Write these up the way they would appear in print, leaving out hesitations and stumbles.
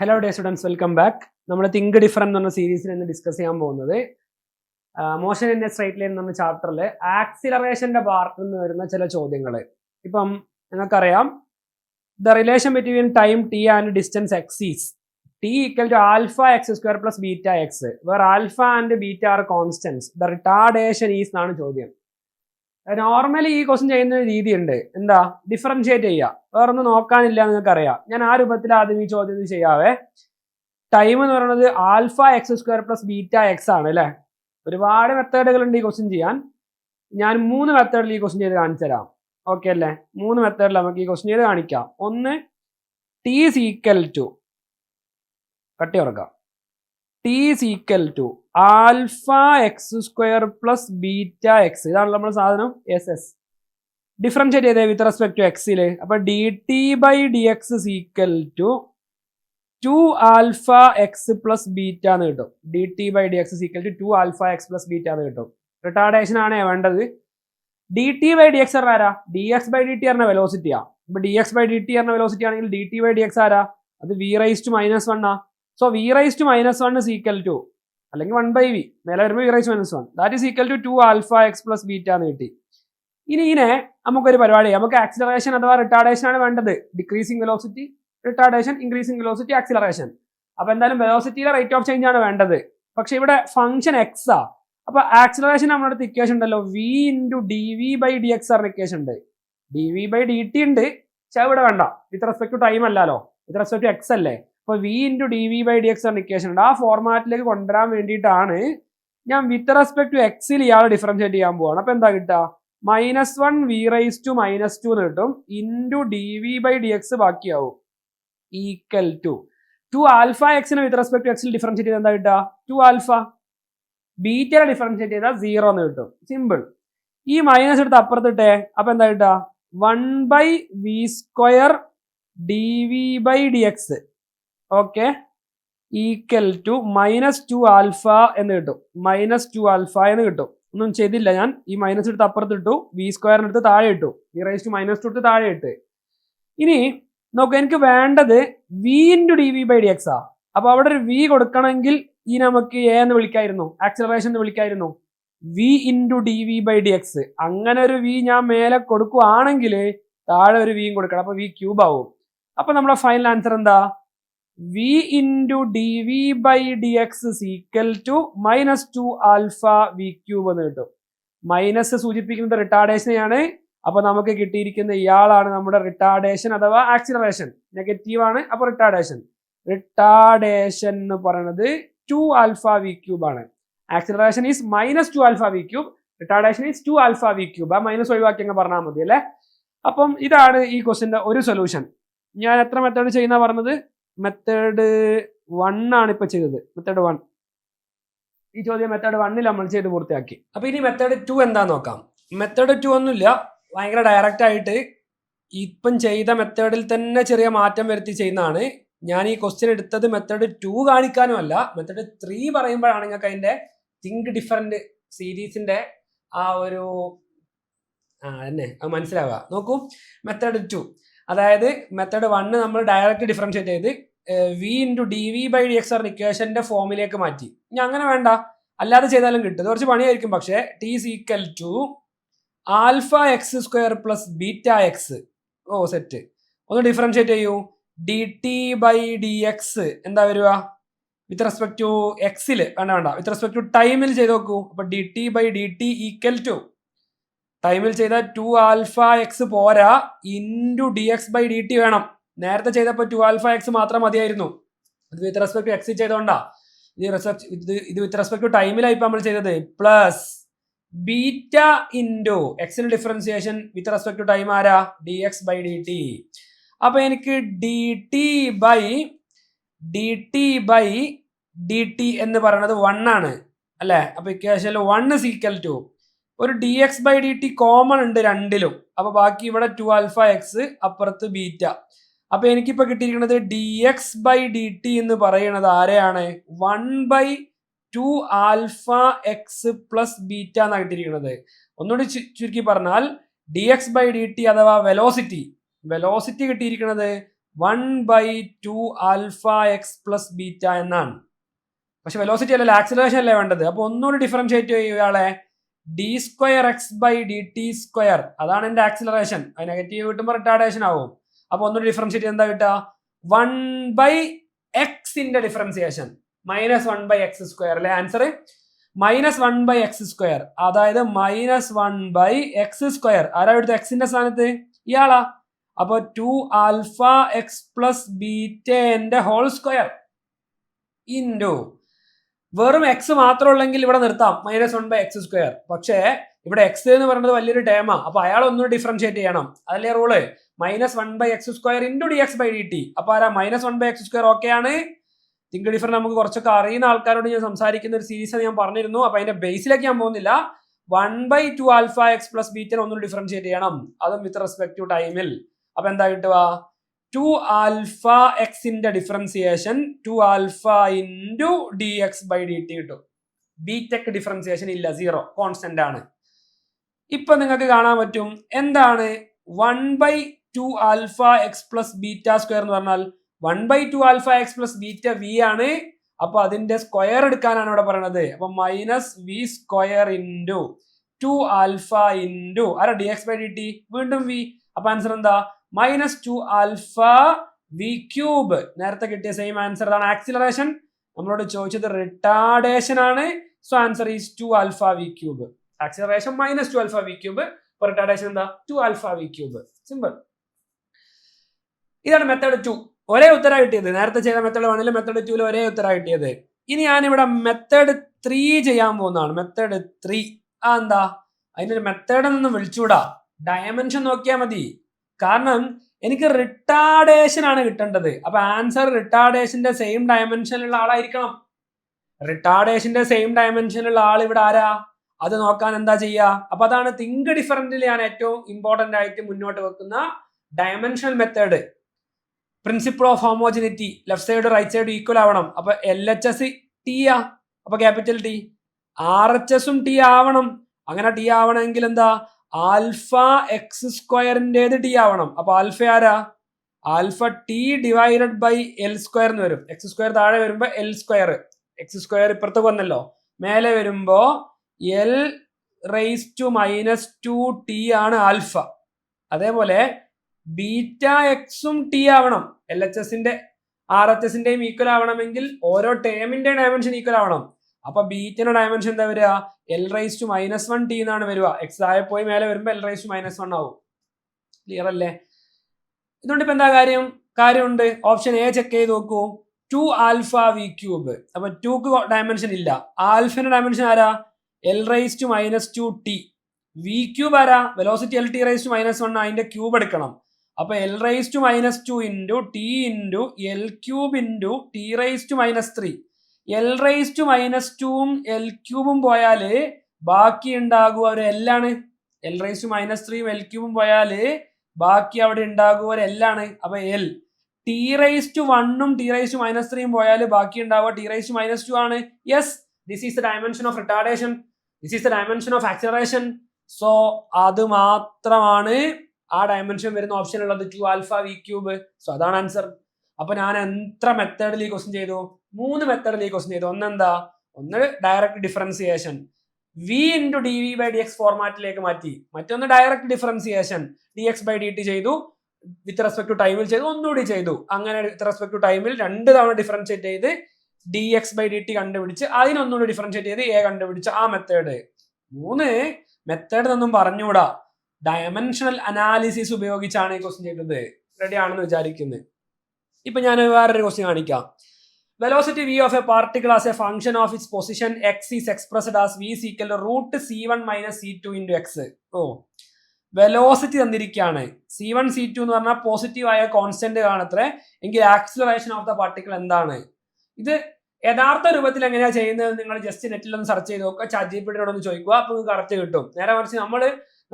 Hello day students, welcome back. നമ്മൾ think different എന്ന സീരീസിൽ ഇന്ന് ഡിസ്കസ് ചെയ്യാൻ പോകുന്നത് motion in A straight line എന്ന ചാപ്റ്ററിൽ ആക്സിലറേഷന്റെ പാർട്ടിൽ നിന്ന് വരുന്ന ചില ചോദ്യങ്ങൾ. ഇപ്പം നിങ്ങൾക്കറിയാം, the relation between time T and distance X is T equal to alpha X square plus beta X where alpha and beta are constants. The retardation is എന്നാണ് ചോദ്യം. നോർമലി ഈ ക്വസ്റ്റ്യൻ ചെയ്യുന്ന ഒരു രീതിയുണ്ട്. എന്താ? ഡിഫറൻഷിയേറ്റ് ചെയ്യുക. വേറൊന്നും നോക്കാനില്ല, നിങ്ങൾക്ക് അറിയാം. ഞാൻ ആ രൂപത്തിൽ ആദ്യം ഈ ചോദ്യം ചെയ്യാവേ. ടൈം എന്ന് പറയുന്നത് alpha X square plus beta X ആണ് അല്ലേ. ഒരുപാട് മെത്തേഡുകൾ ഉണ്ട് ഈ ക്വസ്റ്റ്യൻ ചെയ്യാൻ. ഞാൻ 3 മെത്തേഡിൽ ഈ ക്വസ്റ്റ്യൻ ചെയ്ത് കാണിച്ചു തരാം. ഓക്കെ അല്ലേ? 3 മെത്തേഡിൽ നമുക്ക് ഈ ക്വസ്റ്റ്യൻ ചെയ്ത് കാണിക്കാം. ഒന്ന്, ടി ഈസ് ഈക്വൽ ടു, കട്ടി ഉറക്കാം, T is equal to alpha X square plus beta x. ഇതാണ് നമ്മുടെ സാധനം എസ് എസ്. ഡിഫറൻഷിയേറ്റ് ചെയ്തേ വിത്ത് റെസ്പെക്ട് ടു എക്സില്. അപ്പൊ d T by D X is equal to 2 alpha X plus beta എന്ന് കിട്ടും. D T by D X is equal to 2 alpha X plus beta എന്ന് കിട്ടും. റിട്ടാർഡേഷൻ ആണ് വേണ്ടത്. D T by D X ആരാ? D X by D T പറഞ്ഞ വെലോസിറ്റിയാ. ഇപ്പൊ D X by D T പറഞ്ഞ വെലോസിറ്റി ആണെങ്കിൽ D T by D X ആരാ? അത് വി റൈസ് ടു മൈനസ് 1 ആ. So V raise to minus 1 is equal to, അല്ലെങ്കിൽ 1 ബൈ വി, മേലെ വരുമ്പോൾ V raise to minus 1, that is equal to 2 alpha X plus beta എന്ന് കിട്ടി. ഇനി നമുക്കൊരു പരിപാടി, നമുക്ക് ആക്സിലറേഷൻ അഥവാ റിട്ടാർഡേഷൻ ആണ് വേണ്ടത്. Decreasing velocity retardation, increasing velocity acceleration. അപ്പൊ എന്തായാലും വെലോസിറ്റിയിലെ റേറ്റ് ഓഫ് ചേഞ്ച് ആണ് വേണ്ടത്. പക്ഷെ ഇവിടെ ഫംഗ്ഷൻ എക്സ് ആ. അപ്പൊ ആക്സിലറേഷൻ നമ്മുടെ അടുത്ത് ഇക്വേഷൻ ഉണ്ടല്ലോ, V into D V by D X ആണ് ഇക്വേഷൻ ഉണ്ട്. D V by D T ഉണ്ട്, പക്ഷെ ഇവിടെ വേണ്ട. വിത്ത് റെസ്പെക്ട് ടു ടൈം അല്ലല്ലോ, വിത്ത് റെസ്പെക്ട് ടു എക്സ് അല്ലേ. അപ്പൊ V into D V by D X ആണ് ഇക്വേഷൻ ഉണ്ട്. ആ ഫോർമാറ്റിലേക്ക് കൊണ്ടുവരാൻ വേണ്ടിയിട്ടാണ് ഞാൻ വിത്ത് റെസ്പെക്ട് ടു എക്സിൽ ഇയാൾ ഡിഫറൻഷിയേറ്റ് ചെയ്യാൻ പോവാണ്. അപ്പൊ എന്താ കിട്ടുക? -1 വി റൈസ് ടു -2 എന്ന് കിട്ടും. Into D V by D x ബാക്കിയാവും ഈക്വൽ ടു 2 ആൽഫ എക്സിനെ വിത്ത് റെസ്പെക്ട് ടു എക്സിൽ ഡിഫറൻഷിയേറ്റ് ചെയ്ത് എന്താ കിട്ടുക? 2 ആൽഫ. ബീറ്റയെ ഡിഫറൻഷിയേറ്റ് ചെയ്താൽ 0 എന്ന് കിട്ടും. സിമ്പിൾ. ഈ മൈനസ് എടുത്ത് അപ്പുറത്തിട്ടെ. അപ്പൊ എന്താ കിട്ടുക? 1 by V square D V by D X, okay, equal to -2 alpha എന്ന് കിട്ടും. -2 ആൽഫ എന്ന് കിട്ടും. ഒന്നും ചെയ്തില്ല ഞാൻ. ഈ മൈനസ് എടുത്ത് അപ്പുറത്തിട്ടു, വി സ്ക്വയറിന് എടുത്ത് താഴെ ഇട്ടു, വി റൈസ് ടു -2 എടുത്ത് താഴെ ഇട്ട്. ഇനി നോക്ക്, എനിക്ക് വേണ്ടത് V into D V by D X ആ. അപ്പൊ അവിടെ ഒരു വി കൊടുക്കണമെങ്കിൽ ഈ നമുക്ക് എ എന്ന് വിളിക്കായിരുന്നു, ആക്സിലറേഷൻ എന്ന് വിളിക്കായിരുന്നു. V into D V by D x, അങ്ങനെ ഒരു വി ഞാൻ മേലെ കൊടുക്കുവാണെങ്കിൽ താഴെ ഒരു വിയും കൊടുക്കണം. അപ്പൊ വി ക്യൂബ് ആവും. അപ്പൊ നമ്മുടെ ഫൈനൽ ആൻസർ എന്താ? V into D V by D X is equal to -2 alpha V cube എന്ന് കിട്ടും. മൈനസ് സൂചിപ്പിക്കുന്നത് റിട്ടാർഡേഷനെയാണ്. അപ്പൊ നമുക്ക് കിട്ടിയിരിക്കുന്ന ഇയാളാണ് നമ്മുടെ റിട്ടാർഡേഷൻ അഥവാ ആക്സിലറേഷൻ. നെഗറ്റീവ് ആണ്, അപ്പൊ റിട്ടാർഡേഷൻ. റിട്ടാർഡേഷൻ എന്ന് പറയുന്നത് 2 ആൽഫ വി ക്യൂബ് ആണ്. Acceleration is -2 alpha V cube, retardation is 2 alpha V cube. ആ മൈനസ് ഒഴിവാക്കി അങ്ങ് പറഞ്ഞാൽ മതി അല്ലേ. അപ്പം ഇതാണ് ഈ ക്വസ്റ്റിന്റെ ഒരു സൊല്യൂഷൻ. ഞാൻ എത്ര മെത്തേഡ് ചെയ്യുന്ന പറഞ്ഞത്? മെത്തേഡ് 1 ആണ് ഇപ്പൊ ചെയ്തത്. മെത്തേഡ് 1, ഈ ചോദ്യം മെത്തേഡ് 1 നമ്മൾ ചെയ്ത് പൂർത്തിയാക്കി. അപ്പൊ ഇനി മെത്തേഡ് 2 എന്താ നോക്കാം. മെത്തേഡ് 2 ഒന്നുമില്ല, ഭയങ്കര ഡയറക്റ്റ് ആയിട്ട് ഇപ്പം ചെയ്ത മെത്തേഡിൽ തന്നെ ചെറിയ മാറ്റം വരുത്തി ചെയ്യുന്നതാണ്. ഞാൻ ഈ ക്വസ്റ്റ്യൻ എടുത്തത് മെത്തേഡ് 2 കാണിക്കാനും അല്ല, മെത്തേഡ് 3 പറയുമ്പോഴാണ് നിങ്ങൾക്ക് അതിന്റെ തിങ്ക് ഡിഫറെന്റ് സീരീസിന്റെ ആ ഒരു തന്നെ അത് മനസ്സിലാവുക. നോക്കൂ, മെത്തേഡ് 2, അതായത് മെത്തേഡ് 1 നമ്മൾ ഡയറക്റ്റ് ഡിഫറൻഷിയേറ്റ് ചെയ്ത് V into D V by D X ഇക്വേഷന്റെ ഫോമിലേക്ക് മാറ്റി. ഇനി അങ്ങനെ വേണ്ട, അല്ലാതെ ചെയ്താലും കിട്ടും. കുറച്ച് പണിയായിരിക്കും. പക്ഷേ T is equal to alpha X square plus beta X. ഓ സെറ്റ്. ഒന്ന് ഡിഫറൻഷിയേറ്റ് ചെയ്യൂ. D T by D X എന്താ വരിക? വിത്ത് റെസ്പെക്ട് ടു എക്സിൽ വേണ്ട, വിത്ത് റെസ്പെക്ട് ടു ടൈമിൽ ചെയ്ത് നോക്കൂ. അപ്പൊ d T by D t equal to, ടൈമിൽ ചെയ്ത 2 ആൽഫ എക്സ് പോരാ, into d X by D t വേണം. നേരത്തെ ചെയ്തപ്പോൾ 2 ആൽഫ എക്സ് മാത്രം മതിയായിരുന്നു. ഇത് വിത്ത് റെസ്പെക്ട് ടു എക്സ് ചെയ്തോണ്ടാ. ഇത് വിത്ത് റെസ്പെക്ട് ടു ടൈമിലായി ഇപ്പൊ നമ്മൾ ചെയ്തത്. പ്ലസ് ബീറ്റ ഇൻറ്റു എക്സിന് differentiation with respect to time ആരാ? D X by D t. അപ്പൊ എനിക്ക് d T by D T എന്ന് പറയുന്നത് 1 ആണ് അല്ലെ. അപ്പൊ ഇക്വേഷനിൽ 1 ഇസ് ഈക്വൽ ടു ഒരു D X by D T common ഉണ്ട് രണ്ടിലും. അപ്പൊ ബാക്കി ഇവിടെ 2 ആൽഫ എക്സ്, അപ്പുറത്ത് ബീറ്റ. അപ്പൊ എനിക്കിപ്പോ കിട്ടിയിരിക്കുന്നത് D X by D T എന്ന് പറയുന്നത് ആരെയാണ്? 1/2 ആൽഫ എക്സ് പ്ലസ് ബീറ്റ എന്നാണ് കിട്ടിയിരിക്കുന്നത്. ഒന്നുകൂടി ചുരുക്കി പറഞ്ഞാൽ D X by D T അഥവാ വെലോസിറ്റി കിട്ടിയിരിക്കുന്നത് 1/2 ആൽഫ എക്സ് പ്ലസ് ബീറ്റ എന്നാണ്. പക്ഷെ വെലോസിറ്റി അല്ലല്ലോ, ആക്സിലറേഷൻ അല്ലേ വേണ്ടത്. അപ്പൊ ഒന്നുകൂടി ഡിഫറൻഷിയേറ്റ് ചെയ്യും ഇയാളെ. d²x/dt², അതാണ് എന്റെ ആക്സിലറേഷൻ. അത് നെഗറ്റീവ് കിട്ടുമ്പോൾ റിട്ടാർഡേഷൻ ആവും. അപ്പൊ ഒന്നുകൂടി ഡിഫറൻഷിയേറ്റ് എന്താ കിട്ടുക? 1/x differentiation -1/x². അല്ലെ ആൻസർ -1/x². അതായത് -1/x². ആരാ എടുത്ത എക്സിന്റെ സ്ഥാനത്ത്? ഇയാളാ. അപ്പൊ 2 alpha X plus beta whole square into വെറും എക്സ് മാത്രം ഉള്ളെങ്കിൽ ഇവിടെ നിർത്താം, -1/x². പക്ഷേ ഇവിടെ എക്സ് എന്ന് പറയുന്നത് വലിയൊരു ടേമാ. അപ്പൊ അയാൾ ഒന്നും ഡിഫറൻഷിയേറ്റ് ചെയ്യണം. അതല്ലേ റൂള്? -1/x² into dx/dt. അപ്പൊ ആരാ? -1/x². ഓക്കെ ആണ്. തിങ്ക് ഡിഫറൻറ്റ് നമുക്ക് കുറച്ചൊക്കെ അറിയുന്ന ആൾക്കാരോട് ഞാൻ സംസാരിക്കുന്ന ഒരു സീരീസ് ഞാൻ പറഞ്ഞിരുന്നു. അപ്പൊ അതിന്റെ ബേസിലേക്ക് ഞാൻ പോകുന്നില്ല. 1/2 ആൽഫ എക്സ് പ്ലസ് ബീറ്റ ഒന്നും ഡിഫറൻഷിയേറ്റ് ചെയ്യണം, അതും വിത്ത് റെസ്പെക്ട് ടു ടൈമിൽ. അപ്പൊ എന്താ കിട്ടുക? 2 ആൽഫ എക്സിന്റെ ഡിഫറൻസിയേഷൻ 2 ആൽഫ ഇൻറ്റു dx/dt കിട്ടും. ബീറ്റക്ക് ഡിഫറൻസിയേഷൻ ഇല്ല, 0 കോൺസ്റ്റന്റ് ആണ്. ഇപ്പൊ നിങ്ങൾക്ക് കാണാൻ പറ്റും എന്താണ് 1/2 ആൽഫ എക്സ് പ്ലസ് ബീറ്റ² എന്ന് പറഞ്ഞാൽ 1/2 alpha X plus beta V ആണ്. അപ്പൊ അതിന്റെ സ്ക്വയർ എടുക്കാനാണ് ഇവിടെ പറയുന്നത്. അപ്പൊ -v² ഇൻറ്റു 2 ആൽഫ ഇൻറ്റു ആരാ? dx/dt, വീണ്ടും v. അപ്പൊ ആൻസർ എന്താ? -2 ആൽഫ v³. നേരത്തെ കിട്ടിയ സെയിം ആൻസർ. ആണ് ആക്സിലറേഷൻ. നമ്മളോട് ചോദിച്ചത് റിട്ടാർഡേഷൻ ആണ്. So answer is 2 alpha v³. Acceleration -2 alpha v³. Retardation എന്താ? 2 ആൽഫ v³. സിമ്പിൾ. ഇതാണ് മെത്തേഡ് 2. ഒരേ ഉത്തരം കിട്ടിയത്. നേരത്തെ ചെയ്ത മെത്തേഡ് 1 മെത്തേഡ് 2 ഒരേ ഉത്തരം കിട്ടിയത്. ഇനി ഞാനിവിടെ മെത്തേഡ് 3 ചെയ്യാൻ പോകുന്നതാണ്. മെത്തേഡ് 3 എന്താ? അതിനൊരു മെത്തേഡ് ഒന്നും വിളിച്ചൂടാ, ഡയമെൻഷൻ നോക്കിയാൽ മതി. കാരണം എനിക്ക് റിട്ടാർഡേഷൻ ആണ് കിട്ടേണ്ടത്. അപ്പൊ ആൻസർ റിട്ടാർഡേഷന്റെ സെയിം ഡയമെൻഷനിലുള്ള ആളായിരിക്കണം. റിട്ടാർഡേഷന്റെ സെയിം ഡയമെൻഷനിലുള്ള ആൾ ഇവിടെ ആരാ? അത് നോക്കാൻ എന്താ ചെയ്യുക? അപ്പൊ അതാണ് തിങ്ക് ഡിഫറന്റിൽ ഞാൻ ഏറ്റവും ഇമ്പോർട്ടന്റ് ആയിട്ട് മുന്നോട്ട് വെക്കുന്ന dimensional method. Principle of homogeneity, left side right side equal ആവണം. അപ്പൊ LHS ടി ആ, അപ്പൊ ക്യാപിറ്റൽ ടി. RHSും ടി ആവണം. അങ്ങനെ ടി ആവണമെങ്കിൽ എന്താ? ആൽഫ x²ന്റേത് ടി ആവണം. അപ്പൊ ആൽഫ ആരാ? Alpha T divided by L² എന്ന് വരും. x² താഴെ വരുമ്പോ L². x² ഇപ്പുറത്ത് വന്നല്ലോ, മേലെ വരുമ്പോ L⁻⁻²t ആണ് ആൽഫ. അതേപോലെ ബീറ്റ എക്സും ടി ആവണം. LHSന്റെ RHSന്റെയും ഈക്വൽ ആവണമെങ്കിൽ ഓരോ ടേമിന്റെ ഡയമെൻഷൻ ഈക്വൽ ആവണം. അപ്പൊ ബീറ്റയുടെ ഡയമെൻഷൻ എന്താ വരിക? L⁻⁻1t എന്നാണ് വരിക. എക്സ് താഴെ പോയി മേലെ വരുമ്പോ L⁻⁻1 ആവും. ക്ലിയർ അല്ലേ? ഇതുകൊണ്ട് ഇപ്പൊ എന്താ കാര്യമുണ്ട്. ഓപ്ഷൻ എ ചെക്ക് ചെയ്ത് നോക്കൂ. 2 ആൽഫ v³. അപ്പൊ 2ക്ക് ഡയമെൻഷൻ ഇല്ല. ആൽഫന്റെ ഡയമെൻഷൻ ആരാ? L⁻⁻2t. v³ ആരാ? Velocity L⁻⁻1. അതിന്റെ ക്യൂബ് എടുക്കണം. അപ്പൊ L⁻⁻2 into T into L³ into t⁻⁻3. L⁻⁻2ഉം L³ പോയാല് ബാക്കി ഉണ്ടാകുക ഒരു L ആണ്. L⁻⁻3ഉം L³ പോയാല് ബാക്കി അവിടെ ഉണ്ടാകുക ഒരു L ആണ്. അപ്പൊ L. t⁻1ഉം t⁻⁻3ഉം പോയാല് ബാക്കി ഉണ്ടാവുക t⁻⁻2 ആണ്. Yes, this is the dimension of retardation. This is the dimension of acceleration. So അത് മാത്രമാണ് ആ ഡയമെൻഷൻ വരുന്ന ഓപ്ഷൻ ഉള്ളത്, 2 ആൽഫ v³. സോ അതാണ് ആൻസർ. അപ്പൊ ഞാൻ എത്ര മെത്തേഡിൽ ഈ ക്വസ്റ്റ്യൻ ചെയ്തു? 3 മെത്തേഡിൽ ഈ ക്വസ്റ്റ്യൻ ചെയ്തു. ഒന്ന് direct differentiation v into dv/dx ഫോർമാറ്റിലേക്ക് മാറ്റി. മറ്റൊന്ന് ഡയറക്റ്റ് ഡിഫറൻസിയേഷൻ dx/dt ചെയ്തു. വിത്ത് റെസ്പെക്ട് ടു ടൈമിൽ ചെയ്തു. ഒന്നുകൂടി ചെയ്തു. അങ്ങനെ വിത്ത് റെസ്പെക്ട് ടു ടൈമിൽ 2 തവണ ഡിഫറൻഷിയേറ്റ് ചെയ്ത് dx/dt കണ്ടുപിടിച്ച് അതിനൊന്നുകൂടി ഡിഫറൻഷിയേറ്റ് ചെയ്ത് a കണ്ടുപിടിച്ച ആ മെത്തേഡ്. 3 മെത്തേഡ് ഒന്നും പറഞ്ഞുകൂടാ, ഡയമെൻഷണൽ അനാലിസിസ് ഉപയോഗിച്ചാണ് ഈ ക്വസ്റ്റ്യൻ ചെയ്തത്. റെഡി ആണെന്ന് വിചാരിക്കുന്നത്. ഇപ്പൊ ഞാൻ വേറൊരു ക്വസ്റ്റ്യൻ കാണിക്കാം. Velocity v of a particle as a function of its position x is expressed as v is equal to √c1 - c2 into x. Velocity തന്നിരിക്കുകയാണ്. c1 c2 എന്ന് പറഞ്ഞാൽ പോസിറ്റീവ് ആയ കോൺസ്റ്റന്റ് കാണത്രേ. എങ്കിൽ ആക്സിലറേഷൻ ഓഫ് ദ പാർട്ടിക്കിൾ എന്താണ്? ഇത് യഥാർത്ഥ രൂപത്തിൽ എങ്ങനെയാ ചെയ്യുന്നത്? നിങ്ങൾ ജസ്റ്റ് നെറ്റിൽ ഒന്ന് സെർച്ച് ചെയ്ത് നോക്കുക, ചാറ്റ്ജിപിടിയോട് ഒന്ന് ചോദിക്കുക, അപ്പൊ നിങ്ങൾക്ക് കറക്റ്റ് കിട്ടും. നേരെ മറിച്ച്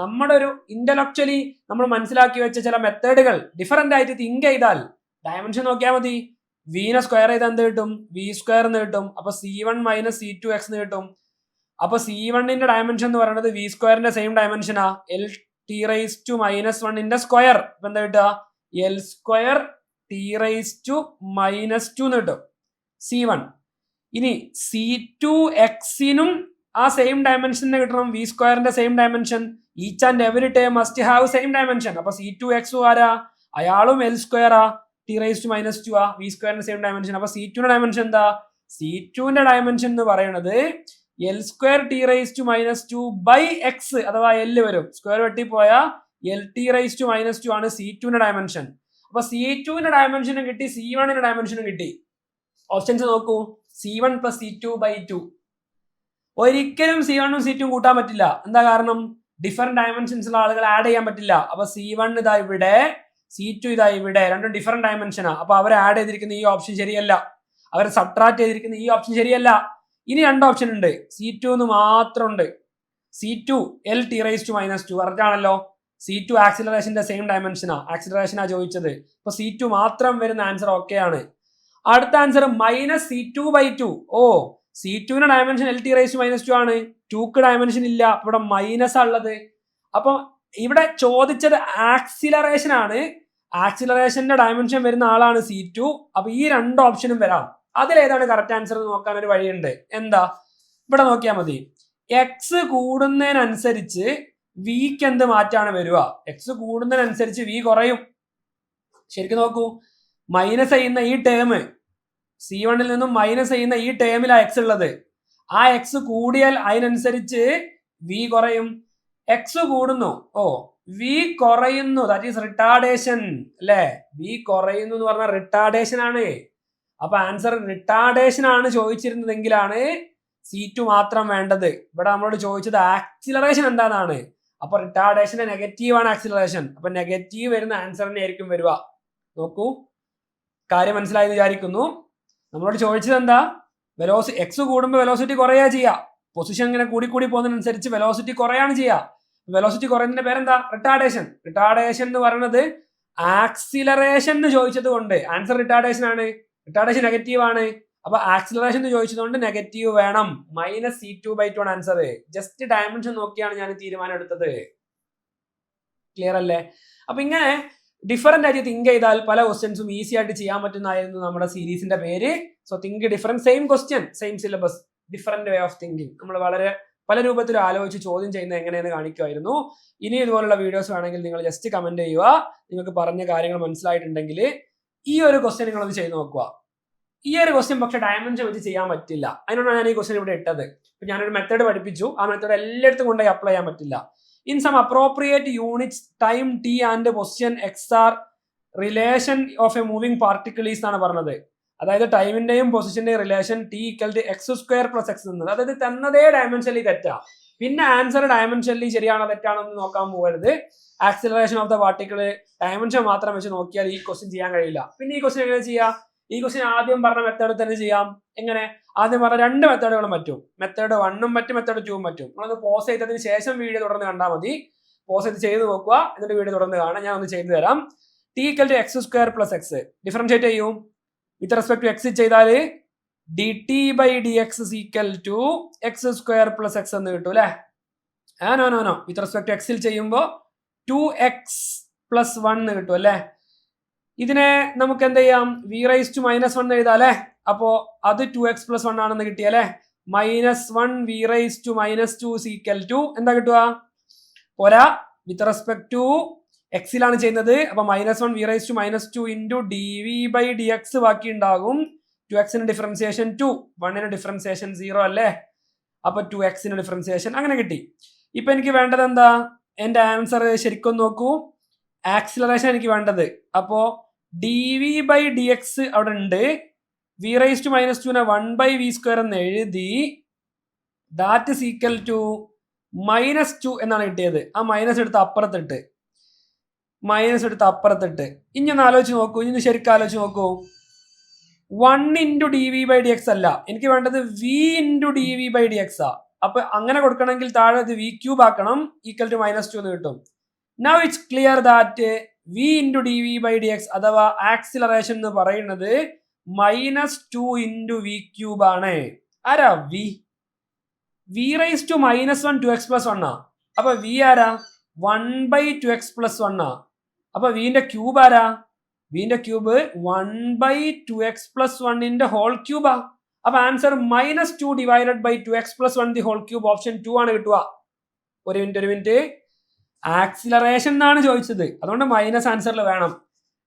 നമ്മുടെ ഒരു ഇന്റലക്ച്വലി നമ്മൾ മനസ്സിലാക്കി വെച്ച ചില മെത്തേഡുകൾ ഡിഫറെന്റ് ആയിട്ട് തിങ്ക് ചെയ്താൽ ഡയമെൻഷൻ നോക്കിയാൽ മതി. വിനെ സ്ക്വയർ ചെയ്താൽ എന്ത് കിട്ടും? v² എന്ന് കിട്ടും. അപ്പൊ c1 - c2x എന്ന് കിട്ടും. അപ്പൊ c1ന്റെ ഡയമെൻഷൻ എന്ന് പറയുന്നത് v²ന്റെ സെയിം ഡയമെൻഷനാ, L⁻⁻1ന്റെ സ്ക്വയർ. ഇപ്പൊ എന്താ കിട്ടുക? L² t⁻² എന്ന് കിട്ടും c1. ഇനി c2x-നും ആ സെയിം ഡയമെൻഷനെ കിട്ടണം, v² same dimension. Each and every term must have same dimension. അപ്പൊ c2x ആരാ, അയാളും L² t⁻² v² same dimension. അപ്പൊ c2 ഡയമെൻഷൻ എന്താ, c2 ഡയമെൻഷൻ എന്ന് പറയുന്നത് L² t⁻² ബൈ എക്സ് അഥവാ L വരും, സ്ക്വയർ വെട്ടി പോയ L t⁻² ആണ് c2 ഡയമെൻഷൻ. അപ്പൊ c2 ഡയമെൻഷനും കിട്ടി, c1 ഡയമെൻഷനും കിട്ടി. ഓപ്ഷൻസ് നോക്കൂ, c1 + c2/2. ഒരിക്കലും c1 c2 കൂട്ടാൻ പറ്റില്ല. എന്താ കാരണം, ഡിഫറെന്റ് ഡയമെൻഷൻസ് ഉള്ള ആളുകൾ ആഡ് ചെയ്യാൻ പറ്റില്ല. അപ്പൊ c1 ഇതാ ഇവിടെ, c2 ഇതാ ഇവിടെ, രണ്ടും ഡിഫറെന്റ് ഡയമെൻഷനാ. അപ്പൊ അവർ ആഡ് ചെയ്തിരിക്കുന്ന ഈ ഓപ്ഷൻ ശരിയല്ല, അവർ സബ്ട്രാക്ട് ചെയ്തിരിക്കുന്ന ഈ ഓപ്ഷൻ ശരിയല്ല. ഇനി രണ്ട് ഓപ്ഷൻ ഉണ്ട്, c2 എന്ന് മാത്രം ഉണ്ട്. c2 L t⁻², കറക്റ്റ് ആണല്ലോ. c2 ആക്സിലറേഷന്റെ സെയിം ഡയമെൻഷനാ, ആക്സിലറേഷനാ ചോദിച്ചത്. അപ്പൊ c2 മാത്രം വരുന്ന ആൻസർ ഓക്കെ ആണ്. അടുത്ത ആൻസർ -c2/2. ഓ, c2 ഡയമെൻഷൻ L t⁻² ആണ്, 2ക്ക് ഡയമെൻഷൻ ഇല്ല, ഇവിടെ മൈനസ് ഉള്ളത്. അപ്പൊ ഇവിടെ ചോദിച്ചത് ആക്സിലറേഷൻ ആണ്, ആക്സിലറേഷന്റെ ഡയമെൻഷൻ വരുന്ന ആളാണ് c2. അപ്പൊ ഈ രണ്ട് ഓപ്ഷനും വരാം. അതിലേതാണ് കറക്റ്റ് ആൻസർ എന്ന് നോക്കാൻ ഒരു വഴിയുണ്ട്. എന്താ, ഇവിടെ നോക്കിയാൽ മതി. എക്സ് കൂടുന്നതിനനുസരിച്ച് വിക്ക് എന്ത് മാറ്റാണ് വരിക, എക്സ് കൂടുന്നതിനനുസരിച്ച് വി കുറയും. ശരിക്കും നോക്കൂ, മൈനസ് ചെയ്യുന്ന ഈ ടേം, c1 നിന്നും മൈനസ് ചെയ്യുന്ന ഈ ടേമിലാണ് എക്സ് ഉള്ളത്. ആ എക്സ് കൂടിയാൽ അതിനനുസരിച്ച് വി കുറയും. എക്സ് കൂടുന്നു, ഓ വി കുറയുന്നു, ദാറ്റ് ഈസ് റിട്ടാർഡേഷൻ അല്ലേ. വി കുറയുന്നു എന്ന് പറഞ്ഞാൽ റിട്ടാർഡേഷൻ ആണ്. അപ്പൊ ആൻസർ റിട്ടാർഡേഷൻ ആണ് ചോദിച്ചിരുന്നതെങ്കിലാണ് c2 മാത്രം വേണ്ടത്. ഇവിടെ നമ്മളോട് ചോദിച്ചത് ആക്സിലറേഷൻ എന്താണെന്നാണ്. അപ്പൊ റിട്ടാർഡേഷന്റെ നെഗറ്റീവ് ആണ് ആക്സിലറേഷൻ. അപ്പൊ നെഗറ്റീവ് വരുന്ന ആൻസറിനെ ആയിരിക്കും വരിക. നോക്കൂ, കാര്യം മനസ്സിലായി വിചാരിക്കുന്നു. നമ്മളോട് ചോദിച്ചത് എന്താ, എക്സ് കൂടുമ്പോൾ വെലോസിറ്റി കുറയാ ചെയ്യുക. പൊസിഷൻ ഇങ്ങനെ കൂടി പോകുന്നതിനനുസരിച്ച് വെലോസിറ്റി കുറയാണ് ചെയ്യുക. വെലോസിറ്റി കുറയുന്നതിന്റെ പേരെന്താ, റിട്ടാർഡേഷൻ. റിട്ടാർഡേഷൻ എന്ന് പറയുന്നത് ആക്സിലറേഷൻ എന്ന് ചോദിച്ചത് കൊണ്ട് ആൻസർ റിട്ടാർഡേഷൻ ആണ്. റിട്ടാർഡേഷൻ നെഗറ്റീവ് ആണ്. അപ്പൊ ആക്സിലറേഷൻ എന്ന് ചോദിച്ചതുകൊണ്ട് നെഗറ്റീവ് വേണം. -c2/2 ആണ് ആൻസർ. ജസ്റ്റ് ഡയമെൻഷൻ നോക്കിയാണ് ഞാൻ തീരുമാനം എടുത്തത്. ക്ലിയർ അല്ലേ? അപ്പൊ ഇങ്ങനെ ഡിഫറെന്റ് ആയിട്ട് തിങ്ക് ചെയ്താൽ പല ക്വസ്റ്റ്യൻസും ഈസി ആയിട്ട് ചെയ്യാൻ പറ്റുന്നതായിരുന്നു നമ്മുടെ സീരീസിന്റെ പേര്. So think different, same question, same syllabus, different way of thinking. നമ്മൾ വളരെ പല രൂപത്തിൽ ആലോചിച്ച് ചോദ്യം ചെയ്യുന്നത് എങ്ങനെയെന്ന് കാണിക്കുമായിരുന്നു. ഇനി ഇതുപോലുള്ള വീഡിയോസ് വേണമെങ്കിൽ നിങ്ങൾ ജസ്റ്റ് കമന്റ് ചെയ്യുക. നിങ്ങൾക്ക് പറഞ്ഞ കാര്യങ്ങൾ മനസ്സിലായിട്ടുണ്ടെങ്കിൽ ഈ ഒരു ക്വസ്റ്റ്യൻ നിങ്ങളൊന്ന് ചെയ്ത് നോക്കുക. ഈ ഒരു ക്വസ്റ്റ്യൻ പക്ഷേ ഡയമെൻഷൻ വെച്ച് ചെയ്യാൻ പറ്റില്ല. അതിനോടാണ് ഞാൻ ഈ ക്വസ്റ്റ്യൻ ഇവിടെ ഇട്ടത്. ഇപ്പൊ ഞാനൊരു മെത്തേഡ് പഠിപ്പിച്ചു, ആ മെത്തേഡ് എല്ലായിടത്തും കൊണ്ടുപോയി അപ്ലൈ ചെയ്യാൻ പറ്റില്ല. In some appropriate units, time t and position x are relation of a moving particle is എന്നാണ് പറഞ്ഞത്. അതായത് ടൈമിന്റെയും പൊസിഷന്റെയും റിലേഷൻ t = x² + x എന്നത്. അതായത് തന്നതേ ഡയമെൻഷനിൽ തെറ്റാ. പിന്നെ ആൻസർ ഡയമെൻഷനിൽ ശരിയാണോ തെറ്റാണോ എന്ന് നോക്കാൻ പോകരുത്. Acceleration of the particle dimension മാത്രം വെച്ച് നോക്കിയാൽ ഈ ക്വസ്റ്റ്യൻ ചെയ്യാൻ കഴിയില്ല. പിന്നെ ഈ ക്വസ്റ്റ്യൻ എങ്ങനെ ചെയ്യാം? ഈ ക്വസ്റ്റ്യൻ ആദ്യം പറഞ്ഞ മെത്തേഡ് തന്നെ ചെയ്യാം. എങ്ങനെ? ആദ്യം പറഞ്ഞ രണ്ട് മെത്തേഡുകളും പറ്റും. മെത്തേഡ് 1ഉം പറ്റും, മെത്തേഡ് 2ഉം പറ്റും. നമ്മളൊന്ന് പോസ് ചെയ്തതിന് ശേഷം വീഡിയോ തുടർന്ന് കണ്ടാൽ മതി. പോസ് ചെയ്ത് നോക്കുക, എന്നിട്ട് വീഡിയോ തുടർന്ന് കാണാം. ഞാൻ ഒന്ന് ചെയ്തു തരാം. t = x² + x ഡിഫറൻഷിയേറ്റ് ചെയ്യും. വിത്ത് റെസ്പെക്ട് ടു എക്സ് ചെയ്താൽ dt/dx = x² + x എന്ന് കിട്ടും അല്ലെ. നോ വിത്ത് റെസ്പെക്ട് ടു എക്സിൽ ചെയ്യുമ്പോൾ 2x + 1 എന്ന് കിട്ടും അല്ലെ. ഇതിനെ നമുക്ക് എന്ത് ചെയ്യാം, v⁻⁻1 എഴുതാം അല്ലെ. അപ്പോ അത് 2x + 1 ആണെന്ന് കിട്ടിയല്ലേ. -1 v⁻⁻2 എന്താ കിട്ടുക? പോരാ, വിത്ത് റെസ്പെക്ട് ടു എക്സിലാണ് ചെയ്യുന്നത്. അപ്പൊ -1 v⁻⁻2 × dv/dx ബാക്കി ഉണ്ടാകും. 2x ഡിഫറൻസിയേഷൻ 2, 1 ഡിഫറൻസിയേഷൻ 0 അല്ലേ. അപ്പൊ 2x ഡിഫറൻസിയേഷൻ അങ്ങനെ കിട്ടി. ഇപ്പൊ എനിക്ക് വേണ്ടത് എന്താ? എന്റെ ആൻസർ ശരിക്കും നോക്കൂ, ആക്സിലറേഷൻ എനിക്ക് വേണ്ടത്. അപ്പോ dv/dx അവിടെ ഉണ്ട്. v⁻⁻2നെ 1/v² എന്ന് എഴുതി, ദാറ്റ് ഈസ് ഈക്വൽ ടു -2 എന്നാണ് കിട്ടിയത്. ആ മൈനസ് എടുത്ത് അപ്പുറത്തിട്ട് ഇനി ഒന്ന് ആലോചിച്ച് നോക്കൂ. ഇനി ശരിക്കും ആലോചിച്ച് നോക്കൂ. 1 × dv/dx അല്ല, എനിക്ക് വേണ്ടത് v × dv/dx ആ. അപ്പൊ അങ്ങനെ കൊടുക്കണമെങ്കിൽ താഴെ v³ ആക്കണം, ഈക്വൽ ടു -2 എന്ന് കിട്ടും. Now it's clear that v × dv/dx അഥവാ ആക്സിലറേഷൻ എന്ന് പറയുന്നത് -2 × v³ ആണ്. ആരാ? v⁻⁻1 2x + 1 ആ. അപ്പൊ v ആരാ? 1/2x + 1 ആ. അപ്പൊ v ന്റെ ക്യൂബ് ആരാ? ബിന്റെ ക്യൂബ് 1/2x+1 ഹോൾ ക്യൂബാ. അപ്പൊ answer -2 divided by 2x+1 the whole cube option 2 ആണ് കിട്ടുക. ഒരു മിനിറ്റ്. ആക്സിലറേഷൻ എന്നാണ് ചോദിച്ചത്, അതുകൊണ്ട് മൈനസ് ആൻസറിൽ വേണം.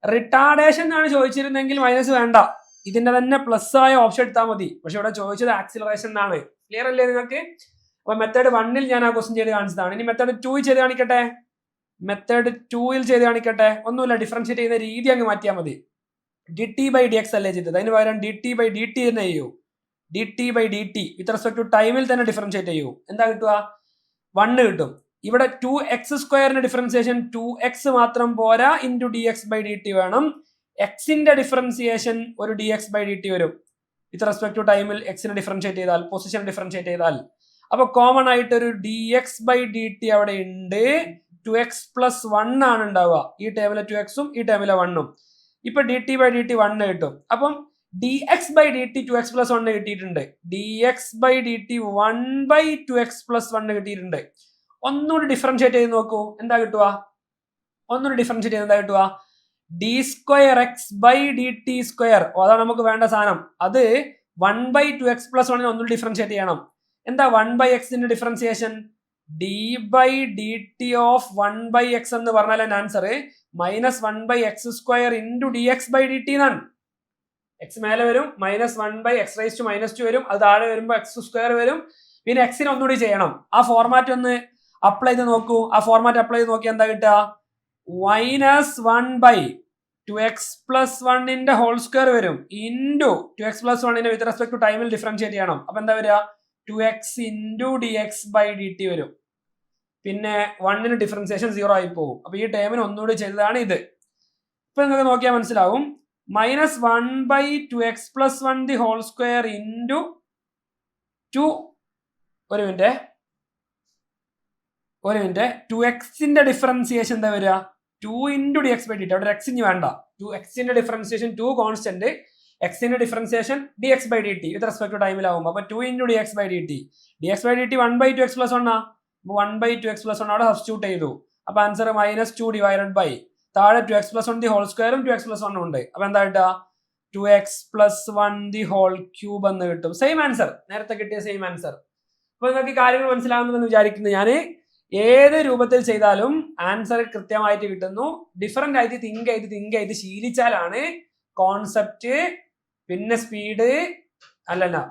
റിട്ടാർഡേഷൻ എന്നാണ് ചോദിച്ചിരുന്നെങ്കിൽ മൈനസ് വേണ്ട, ഇതിന്റെ തന്നെ പ്ലസ് ആയ ഓപ്ഷൻ എടുത്താൽ മതി. പക്ഷെ ഇവിടെ ചോദിച്ചത് ആക്സിലറേഷൻ എന്നാണ്. ക്ലിയർ അല്ലേ നിങ്ങൾക്ക്? അപ്പൊ മെത്തേഡ് 1 ഞാൻ ആ ക്വസ്റ്റ്യൻ ചെയ്ത് കാണിച്ചതാണ്. ഇനി മെത്തേഡ് 2 ചെയ്ത് കാണിക്കട്ടെ. മെത്തേഡ് 2 ചെയ്ത് കാണിക്കട്ടെ. ഒന്നുമില്ല, ഡിഫറൻഷിയേറ്റ് ചെയ്യുന്ന രീതി അങ്ങ് മാറ്റിയാൽ മതി. dt/dx അല്ലേ ചെയ്തത്, അതിന് പകരം dt/dt തന്നെ ചെയ്യൂ. dt/dt വിത്ത് റെസ്പെക്ട് ടു ടൈമിൽ തന്നെ ഡിഫറൻഷിയേറ്റ് ചെയ്യൂ. എന്താ കിട്ടുക? 1 കിട്ടും. ഇവിടെ 2x² ഡിഫറൻസിയേഷൻ 2x മാത്രം പോരാ, ഇൻറ്റു dx/dt വേണം. എക്സിന്റെ ഡിഫറൻസിയേഷൻ ഒരു dx/dt വരും. വിത്ത് റെസ്പെക്ട് ടു ടൈമിൽ എക്സിനെ ഡിഫറൻഷിയേറ്റ് ചെയ്താൽ, പൊസിഷൻ ഡിഫറൻഷിയേറ്റ് ചെയ്താൽ. അപ്പൊ കോമൺ ആയിട്ട് ഒരു dx/dt അവിടെ ഉണ്ട്. 2x+1 ആണ് ഉണ്ടാവുക. ഈ ടേമിലെ 2xും ഈ ടേമിലെ 1ഉം. ഇപ്പൊ dt/dt 1 കിട്ടും. അപ്പം dx/dt 2x+1 കിട്ടിയിട്ടുണ്ട്. dx/dt 1/2x+1 കിട്ടിയിട്ടുണ്ട്. ഒന്നുകൂടി ഡിഫറൻഷിയേറ്റ് ചെയ്ത് നോക്കൂ, എന്താ കിട്ടുക? ഒന്നുകൂടി ഡിഫറൻഷിയേറ്റ് ചെയ്ത് എന്താ കിട്ടുക? d²x/dt². അതാണ് നമുക്ക് വേണ്ട സാധനം. അത് 1/2x+1 ഒന്നുകൂടി ഡിഫറൻഷിയേറ്റ് ചെയ്യണം. എന്താ 1/xന്റെ ഡിഫറൻസിയേഷൻ? d/dt ഓഫ് 1/x എന്ന് പറഞ്ഞാൽ ആൻസർ -1/x² ഇൻറ്റു dx/dt എന്നാണ്. എക്സ് മേലെ വരും, -1/x⁻² വരും, അത് താഴെ വരുമ്പോൾ x² വരും. പിന്നെ എക്സിന് ഒന്നുകൂടി ചെയ്യണം. ആ ഫോർമാറ്റ് ഒന്ന് അപ്ലൈ ചെയ്ത് നോക്കൂ. ആ ഫോർമാറ്റ് അപ്ലൈ ചെയ്ത് നോക്കിയാൽ എന്താ കിട്ടുക? -1/2x+1 ഹോൾ സ്ക്വയർ വരും, into 2x+1 with respect to ടൈമിൽ ഡിഫറൻഷിയേറ്റ് ചെയ്യണം. അപ്പൊ എന്താ വരിക? 2x ഇൻറ്റു dx/dt വരും. പിന്നെ 1ന് ഡിഫറൻസിയേഷൻ 0 ആയി പോകും. അപ്പൊ ഈ ടേമിന് ഒന്നുകൂടി ചെയ്തതാണ് ഇത്. ഇപ്പൊ നിങ്ങൾക്ക് നോക്കിയാൽ മനസ്സിലാവും. -1/2x+1 the whole square into 2. ഒരു മിനിറ്റ്. 2xന്റെ ഡിഫറൻസിയേഷൻ എന്താ വരിക? 2 ഇൻറ്റു dx/dt. അവിടെ x ഇനി വേണ്ട. 2xന്റെ ഡിഫറൻസിയേഷൻ 2 കോൺസ്റ്റന്റ്, എക്സിന്റെ differentiation dx/dt with respect to ടൈമിലാവും. അപ്പൊ 2 ഇൻറ്റു dx/dt. dx/dt 1/2x+1 ആ. 1/2x+1 അവിടെ സബ്സ്റ്റിറ്റ്യൂട്ട് ചെയ്തു. അപ്പൊ ആൻസർ -2 ഡിവൈഡഡ് ബൈ താഴെ 2x+1 ദി ഹോൾ സ്ക്വയറും 2x+1 ഉണ്ട്. അപ്പൊ എന്താ കിട്ടുക? 2x+1 ദി ഹോൾ ക്യൂബ് എന്ന് കിട്ടും. സെയിം ആൻസർ, നേരത്തെ കിട്ടിയ സെയിം ആൻസർ. അപ്പൊ നിങ്ങൾക്ക് കാര്യങ്ങൾ മനസ്സിലാവുന്നതെന്ന് വിചാരിക്കുന്നു. ഞാൻ ഏത് രൂപത്തിൽ ചെയ്താലും ആൻസർ കൃത്യമായിട്ട് കിട്ടുന്നു. ഡിഫറെന്റ് ആയിട്ട് തിങ്ക് ചെയ്ത് ശീലിച്ചാലാണ് കോൺസെപ്റ്റ്, പിന്നെ സ്പീഡ്,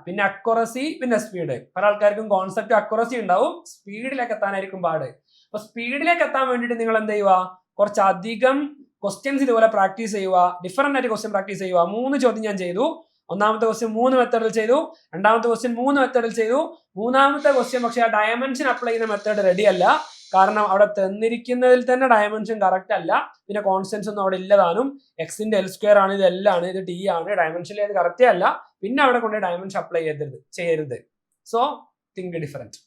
പിന്നെ അക്യുറസി, പിന്നെ സ്പീഡ്. പല ആൾക്കാർക്കും കോൺസെപ്റ്റ് അക്യുറസി ഉണ്ടാവും, സ്പീഡിലേക്ക് എത്താനായിരിക്കും പാട്. അപ്പൊ സ്പീഡിലേക്ക് എത്താൻ വേണ്ടിയിട്ട് നിങ്ങൾ എന്ത് ചെയ്യുക? കുറച്ചധികം ക്വസ്റ്റ്യൻസ് ഇതുപോലെ പ്രാക്ടീസ് ചെയ്യുക. ഡിഫറെന്റ് ആയിട്ട് ക്വസ്റ്റ്യൻ പ്രാക്ടീസ് ചെയ്യുക. 3 ചോദ്യം ഞാൻ ചെയ്തു. ഒന്നാമത്തെ ക്വസ്റ്റ്യൻ 3 മെത്തേഡിൽ ചെയ്തു, രണ്ടാമത്തെ ക്വസ്റ്റ്യൻ 3 മെത്തേഡിൽ ചെയ്തു, മൂന്നാമത്തെ ക്വസ്റ്റ്യൻ പക്ഷേ ആ ഡയമെൻഷൻ അപ്ലൈ ചെയ്യുന്ന മെത്തേഡ് റെഡി അല്ല. കാരണം അവിടെ തന്നിരിക്കുന്നതിൽ തന്നെ ഡയമെൻഷൻ കറക്റ്റ് അല്ല. പിന്നെ കോൺസ്റ്റൻസ് ഒന്നും അവിടെ ഇല്ലതാനും. എക്സിന്റെ L² ആണ്, ഇത് L ആണ്, ഇത് T ആണ്. ഡയമെൻഷനിൽ അത് കറക്റ്റേ അല്ല. പിന്നെ അവിടെ കൊണ്ട് ഡയമെൻഷൻ അപ്ലൈ ചെയ്യരുത്. So think different.